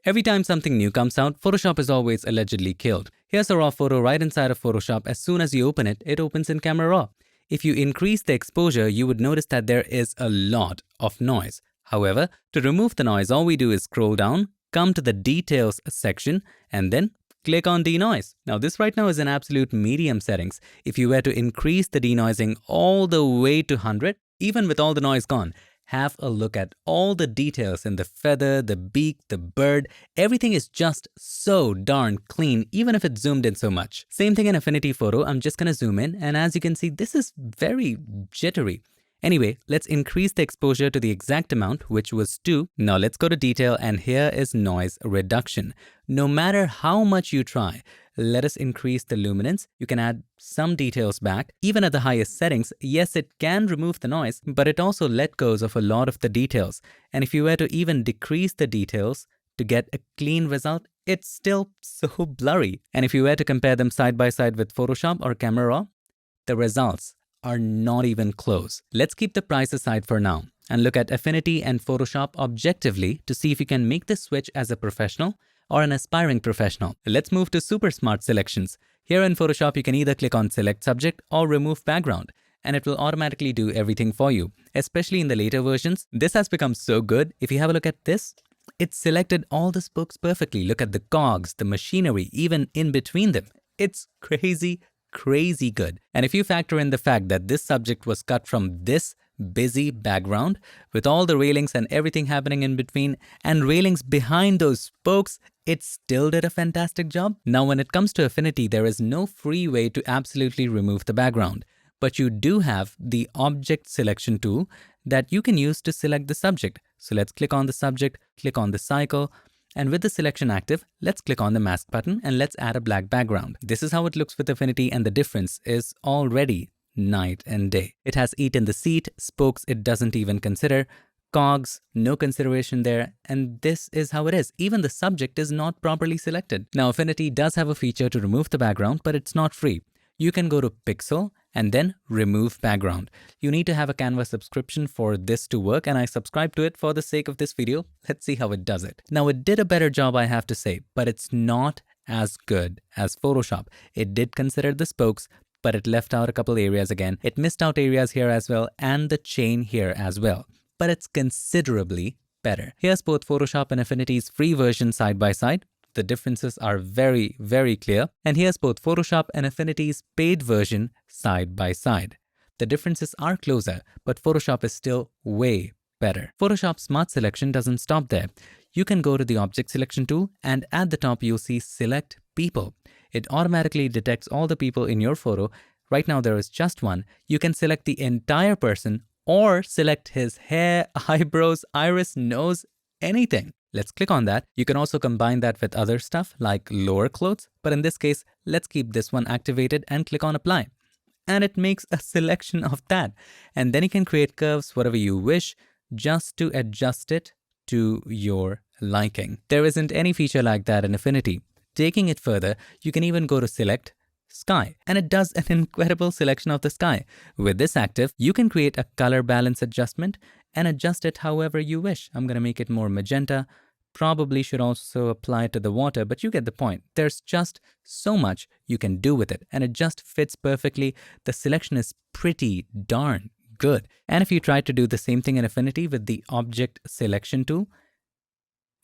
Every time something new comes out, Photoshop is always allegedly killed. Here's a raw photo right inside of Photoshop. As soon as you open it, it opens in Camera Raw. If you increase the exposure, you would notice that there is a lot of noise. However, to remove the noise, all we do is scroll down, come to the Details section, and then click on Denoise. Now this right now is in absolute medium settings. If you were to increase the denoising all the way to 100, even with all the noise gone, have a look at all the details in the feather, the beak, the bird. Everything is just so darn clean, even if it's zoomed in so much. Same thing in Affinity Photo. I'm just gonna zoom in, and as you can see, this is very jittery. Anyway, let's increase the exposure to the exact amount, which was 2. Now let's go to detail, and here is noise reduction. No matter how much you try, let us increase the luminance. You can add some details back. Even at the highest settings, yes, it can remove the noise, but it also let go of a lot of the details. And if you were to even decrease the details to get a clean result, it's still so blurry. And if you were to compare them side by side with Photoshop or Camera Raw, the results are not even close. Let's keep the price aside for now and look at Affinity and Photoshop objectively to see if you can make this switch as a professional or an aspiring professional. Let's move to super smart selections. Here in Photoshop, you can either click on Select Subject or Remove Background, and it will automatically do everything for you. Especially in the later versions, this has become so good. If you have a look at this, it selected all the spokes perfectly. Look at the cogs, the machinery, even in between them. It's crazy good. And if you factor in the fact that this subject was cut from this busy background with all the railings and everything happening in between and railings behind those spokes, it still did a fantastic job. Now, when it comes to Affinity, there is no free way to absolutely remove the background, but you do have the object selection tool that you can use to select the subject. So let's click on the subject, click on the cycle, and with the selection active, let's click on the mask button and let's add a black background. This is how it looks with Affinity, and the difference is already night and day. It has eaten the seat, spokes it doesn't even consider, cogs, no consideration there, and this is how it is. Even the subject is not properly selected. Now, Affinity does have a feature to remove the background, but it's not free. You can go to Pixel and then remove background. You need to have a Canva subscription for this to work, and I subscribe to it for the sake of this video. Let's see how it does it. Now, it did a better job, I have to say, but it's not as good as Photoshop. It did consider the spokes, but it left out a couple areas again. It missed out areas here as well, and the chain here as well. But it's considerably better. Here's both Photoshop and Affinity's free version side by side. The differences are very clear. And here's both Photoshop and Affinity's paid version side by side. The differences are closer, but Photoshop is still way better. Photoshop Smart Selection doesn't stop there. You can go to the Object Selection tool, and at the top you'll see Select People. It automatically detects all the people in your photo. Right now there is just one. You can select the entire person or select his hair, eyebrows, iris, nose, anything. Let's click on that. You can also combine that with other stuff like lower clothes, but in this case, let's keep this one activated and click on Apply. And it makes a selection of that. And then you can create curves, whatever you wish, just to adjust it to your liking. There isn't any feature like that in Affinity. Taking it further, you can even go to Select Sky, and it does an incredible selection of the sky. With this active, you can create a color balance adjustment and adjust it however you wish. I'm going to make it more magenta. Probably should also apply to the water, but you get the point. There's just so much you can do with it, and it just fits perfectly. The selection is pretty darn good. And if you try to do the same thing in Affinity with the Object Selection tool,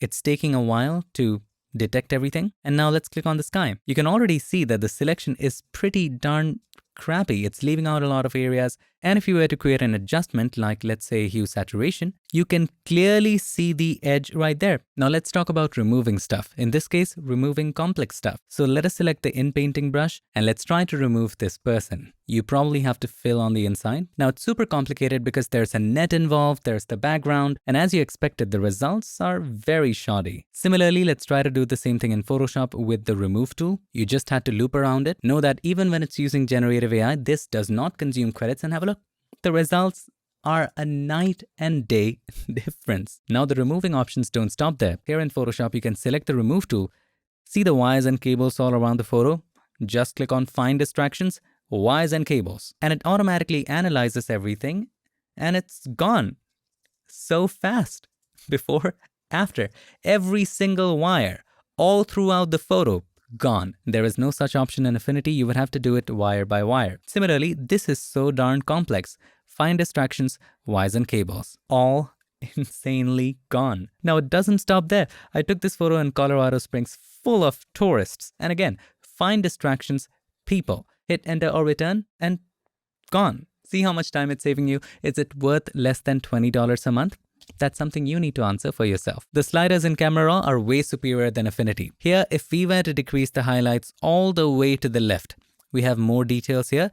it's taking a while to detect everything. And now let's click on the sky. You can already see that the selection is pretty darn crappy. It's leaving out a lot of areas. And if you were to create an adjustment, like let's say hue saturation, you can clearly see the edge right there. Now let's talk about removing stuff. In this case, removing complex stuff. So let us select the in-painting brush and let's try to remove this person. You probably have to fill on the inside. Now it's super complicated because there's a net involved, there's the background, and as you expected, the results are very shoddy. Similarly, let's try to do the same thing in Photoshop with the remove tool. You just had to loop around it. Know that even when it's using generative AI, this does not consume credits, and have a look. The results are a night and day difference. Now the removing options don't stop there. Here in Photoshop, you can select the remove tool. See the wires and cables all around the photo? Just click on Find Distractions, Wires and Cables, and it automatically analyzes everything and it's gone. So fast. Before, after, every single wire, all throughout the photo, gone. There is no such option in Affinity. You would have to do it wire by wire. Similarly, this is so darn complex. Fine distractions, wires and cables, all insanely gone. Now, it doesn't stop there. I took this photo in Colorado Springs full of tourists. And again, fine distractions, people. Hit enter or return and gone. See how much time it's saving you? Is it worth less than $20 a month? That's something you need to answer for yourself. The sliders in Camera Raw are way superior than Affinity. Here, if we were to decrease the highlights all the way to the left, we have more details here.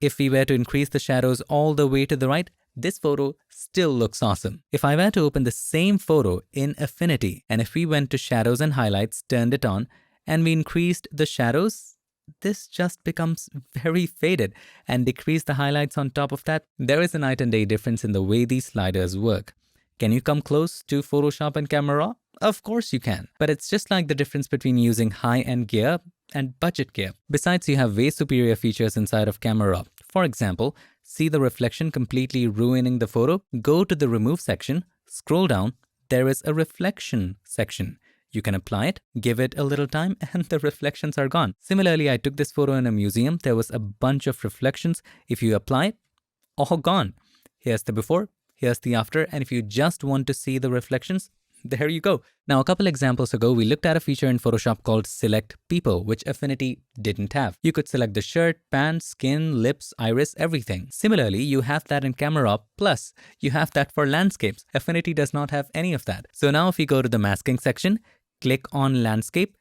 If we were to increase the shadows all the way to the right, this photo still looks awesome. If I were to open the same photo in Affinity, and if we went to shadows and highlights, turned it on, and we increased the shadows, this just becomes very faded, and decrease the highlights on top of that. There is a night and day difference in the way these sliders work. Can you come close to Photoshop and Camera Raw? Of course you can. But it's just like the difference between using high-end gear and budget gear. Besides, you have way superior features inside of Camera Raw. For example, see the reflection completely ruining the photo? Go to the Remove section, scroll down, there is a Reflection section. You can apply it, give it a little time, and the reflections are gone. Similarly, I took this photo in a museum. There was a bunch of reflections. If you apply it, all gone. Here's the before, here's the after, and if you just want to see the reflections, there you go. Now, a couple examples ago, we looked at a feature in Photoshop called Select People, which Affinity didn't have. You could select the shirt, pants, skin, lips, iris, everything. Similarly, you have that in Camera Raw, plus you have that for landscapes. Affinity does not have any of that. So now if you go to the masking section, click on landscape,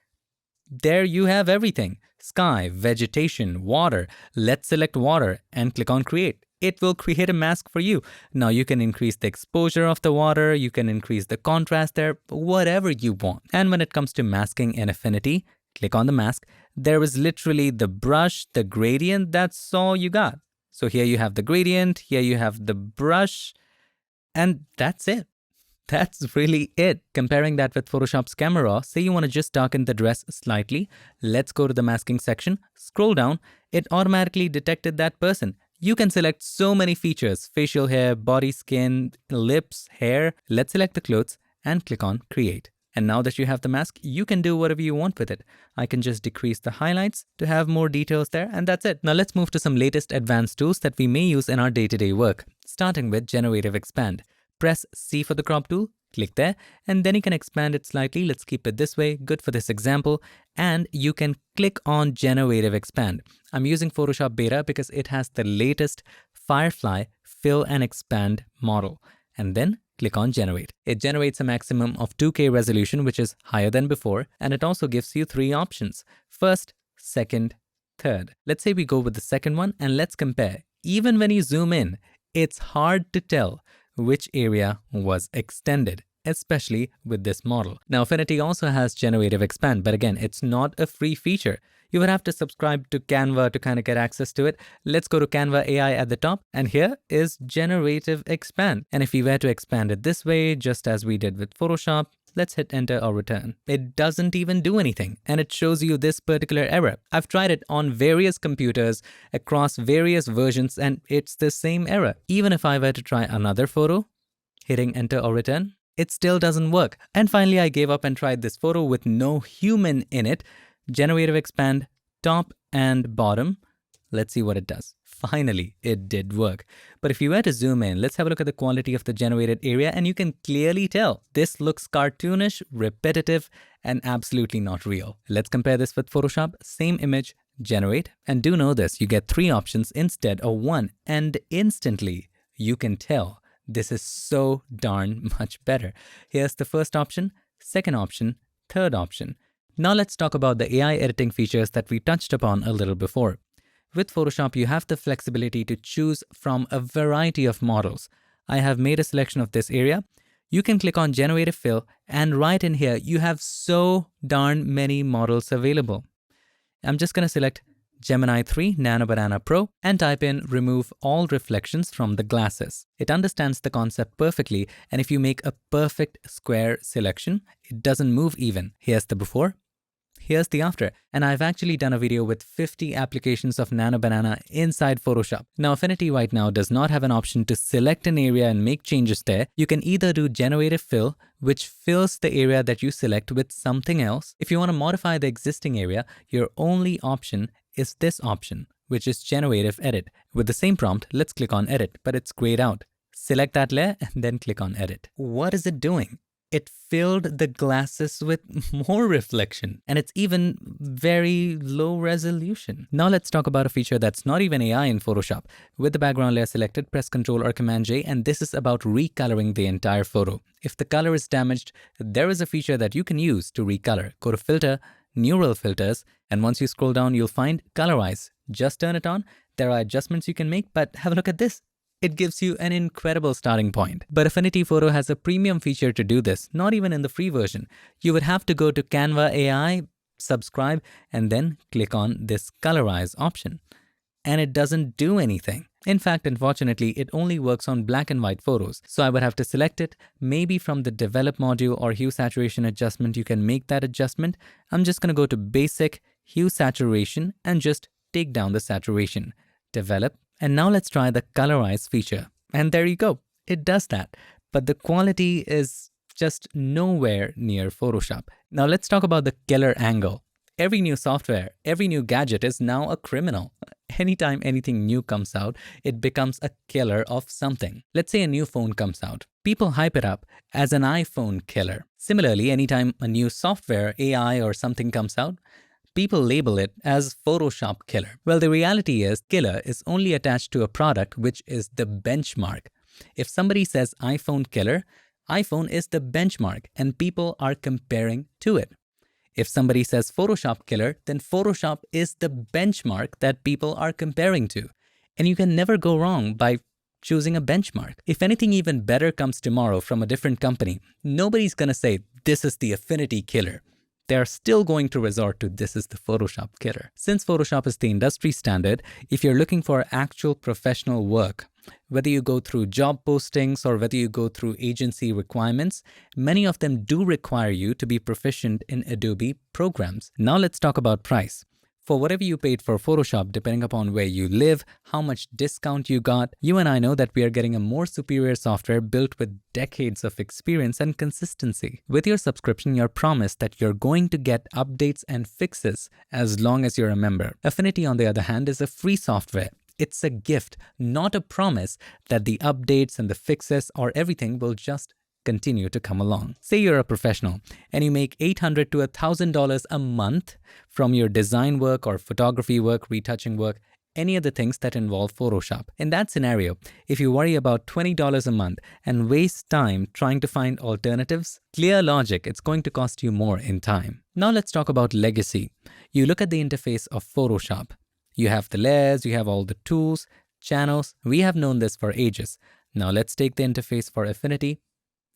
there you have everything. Sky, vegetation, water. Let's select water and click on create. It will create a mask for you. Now you can increase the exposure of the water, you can increase the contrast there, whatever you want. And when it comes to masking in Affinity, click on the mask. There is literally the brush, the gradient, that's all you got. So here you have the gradient, here you have the brush, and that's it. That's really it. Comparing that with Photoshop's Camera Raw, say you want to just darken the dress slightly. Let's go to the masking section, scroll down, it automatically detected that person. You can select so many features, facial hair, body skin, lips, hair. Let's select the clothes and click on create. And now that you have the mask, you can do whatever you want with it. I can just decrease the highlights to have more details there, and that's it. Now let's move to some latest advanced tools that we may use in our day-to-day work, starting with Generative Expand. Press C for the crop tool, click there, and then you can expand it slightly. Let's keep it this way, good for this example. And you can click on Generative Expand. I'm using Photoshop Beta because it has the latest Firefly Fill and Expand model. And then click on Generate. It generates a maximum of 2K resolution, which is higher than before. And it also gives you 3 options. First, second, third. Let's say we go with the second one and let's compare. Even when you zoom in, it's hard to tell which area was extended, especially with this model. Now, Affinity also has Generative Expand, but again, it's not a free feature. You would have to subscribe to Canva to kind of get access to it. Let's go to Canva AI at the top, and here is Generative Expand. And if we were to expand it this way, just as we did with Photoshop, let's hit enter or return. It doesn't even do anything, and it shows you this particular error. I've tried it on various computers across various versions, and it's the same error. Even if I were to try another photo, hitting enter or return, it still doesn't work. And finally, I gave up and tried this photo with no human in it. Generative Expand, top and bottom. Let's see what it does. Finally, it did work. But if you were to zoom in, let's have a look at the quality of the generated area, and you can clearly tell this looks cartoonish, repetitive, and absolutely not real. Let's compare this with Photoshop. Same image, generate, and do know this, you get 3 options instead of 1, and instantly you can tell this is so darn much better. Here's the first option, second option, third option. Now let's talk about the AI editing features that we touched upon a little before. With Photoshop, you have the flexibility to choose from a variety of models. I have made a selection of this area. You can click on Generative Fill, and right in here, you have so darn many models available. I'm just going to select Gemini 3 Nano Banana Pro and type in remove all reflections from the glasses. It understands the concept perfectly, and if you make a perfect square selection, it doesn't move even. Here's the before, here's the after. And I've actually done a video with 50 applications of Nano Banana inside Photoshop. Now, Affinity right now does not have an option to select an area and make changes there. You can either do generative fill, which fills the area that you select with something else. If you want to modify the existing area, your only option is this option, which is generative edit. With the same prompt, let's click on edit, but it's grayed out. Select that layer and then click on edit. What is it doing? It filled the glasses with more reflection, and it's even very low resolution. Now let's talk about a feature that's not even AI in Photoshop. With the background layer selected, press Ctrl or Command J, and this is about recoloring the entire photo. If the color is damaged, there is a feature that you can use to recolor. Go to Filter, Neural Filters, and once you scroll down, you'll find Colorize. Just turn it on. There are adjustments you can make, but have a look at this. It gives you an incredible starting point. But Affinity Photo has a premium feature to do this, not even in the free version. You would have to go to Canva AI, subscribe, and then click on this Colorize option. And it doesn't do anything. In fact, unfortunately, it only works on black and white photos. So I would have to select it. Maybe from the Develop module or Hue Saturation adjustment, you can make that adjustment. I'm just going to go to Basic, Hue Saturation, and just take down the saturation. Develop. And now let's try the Colorize feature. And there you go. It does that. But the quality is just nowhere near Photoshop. Now let's talk about the killer angle. Every new software, every new gadget is now a criminal. Anytime anything new comes out, it becomes a killer of something. Let's say a new phone comes out. People hype it up as an iPhone killer. Similarly, anytime a new software, AI or something comes out, people label it as Photoshop killer. Well, the reality is killer is only attached to a product which is the benchmark. If somebody says iPhone killer, iPhone is the benchmark and people are comparing to it. If somebody says Photoshop killer, then Photoshop is the benchmark that people are comparing to. And you can never go wrong by choosing a benchmark. If anything even better comes tomorrow from a different company, nobody's gonna say this is the Affinity killer. They're still going to resort to this is the Photoshop killer. Since Photoshop is the industry standard, if you're looking for actual professional work, whether you go through job postings or whether you go through agency requirements, many of them do require you to be proficient in Adobe programs. Now let's talk about price. For whatever you paid for Photoshop, depending upon where you live, how much discount you got, you and I know that we are getting a more superior software built with decades of experience and consistency. With your subscription, you're promised that you're going to get updates and fixes as long as you're a member. Affinity, on the other hand, is a free software. It's a gift, not a promise that the updates and the fixes or everything will just continue to come along. Say you're a professional and you make $800 to $1,000 a month from your design work or photography work, retouching work, any of the things that involve Photoshop. In that scenario, if you worry about $20 a month and waste time trying to find alternatives, clear logic, it's going to cost you more in time. Now let's talk about legacy. You look at the interface of Photoshop. You have the layers, you have all the tools, channels. We have known this for ages. Now let's take the interface for Affinity.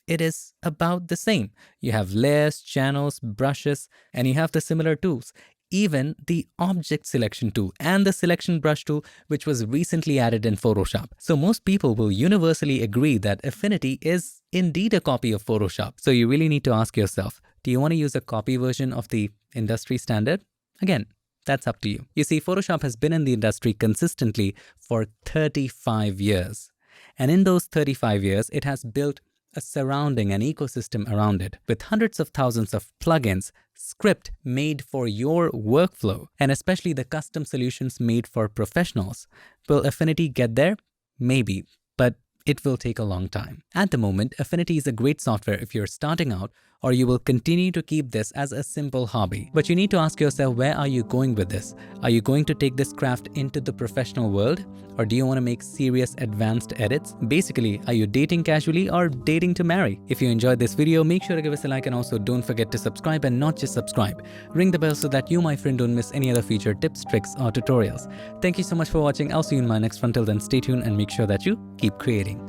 It is about the same. You have layers, channels, brushes, and you have the similar tools. Even the object selection tool and the selection brush tool, which was recently added in Photoshop. So most people will universally agree that Affinity is indeed a copy of Photoshop. So you really need to ask yourself, do you want to use a copy version of the industry standard? Again, that's up to you. You see, Photoshop has been in the industry consistently for 35 years. And in those 35 years, it has built a surrounding, an ecosystem around it with hundreds of thousands of plugins, script made for your workflow, and especially the custom solutions made for professionals. Will Affinity get there? Maybe, but it will take a long time. At the moment, Affinity is a great software if you're starting out, or you will continue to keep this as a simple hobby. But you need to ask yourself, where are you going with this? Are you going to take this craft into the professional world? Or do you want to make serious advanced edits? Basically, are you dating casually or dating to marry? If you enjoyed this video, make sure to give us a like, and also don't forget to subscribe, and not just subscribe. Ring the bell so that you, my friend, don't miss any other feature tips, tricks, or tutorials. Thank you so much for watching. I'll see you in my next one. Till then, stay tuned and make sure that you keep creating.